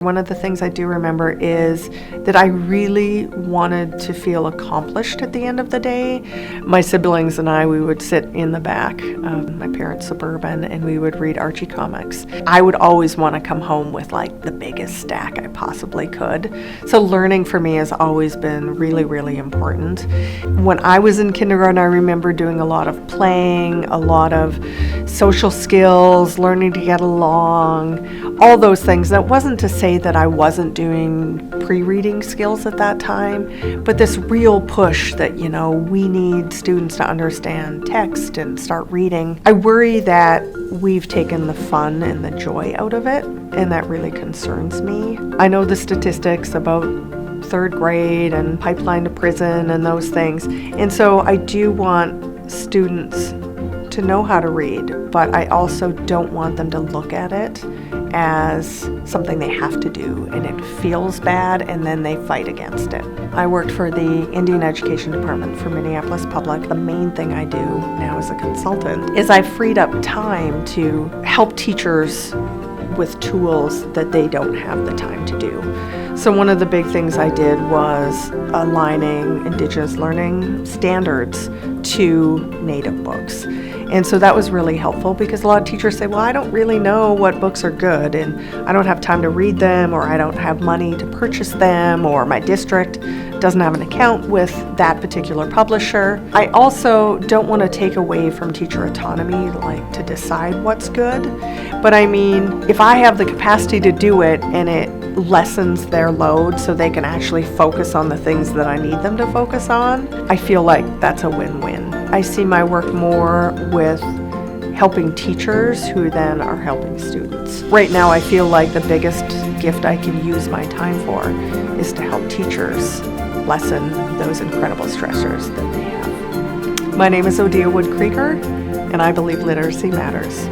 One of the things I do remember is that I really wanted to feel accomplished at the end of the day. My siblings and I, we would sit in the back of my parents' Suburban and we would read Archie comics. I would always want to come home with like the biggest stack I possibly could. So learning for me has always been really, really important. When I was in kindergarten, I remember doing a lot of playing, a lot of social skills, learning to get along, all those things. That wasn't to say that I wasn't doing pre-reading skills at that time, but this real push that, we need students to understand text and start reading. I worry that we've taken the fun and the joy out of it, and that really concerns me. I know the statistics about third grade and pipeline to prison and those things, and so I do want students to know how to read, but I also don't want them to look at it as something they have to do and it feels bad and then they fight against it. I worked for the Indian Education Department for Minneapolis Public. The main thing I do now as a consultant is I've freed up time to help teachers with tools that they don't have the time to do. So one of the big things I did was aligning Indigenous learning standards to Native books. And so that was really helpful because a lot of teachers say, well, I don't really know what books are good and I don't have time to read them, or I don't have money to purchase them, or my district doesn't have an account with that particular publisher. I also don't want to take away from teacher autonomy, like to decide what's good. But I mean, if I have the capacity to do it and it lessens their load so they can actually focus on the things that I need them to focus on, I feel like that's a win-win. I see my work more with helping teachers who then are helping students. Right now I feel like the biggest gift I can use my time for is to help teachers lessen those incredible stressors that they have. My name is Odia Wood-Krueger, and I believe literacy matters.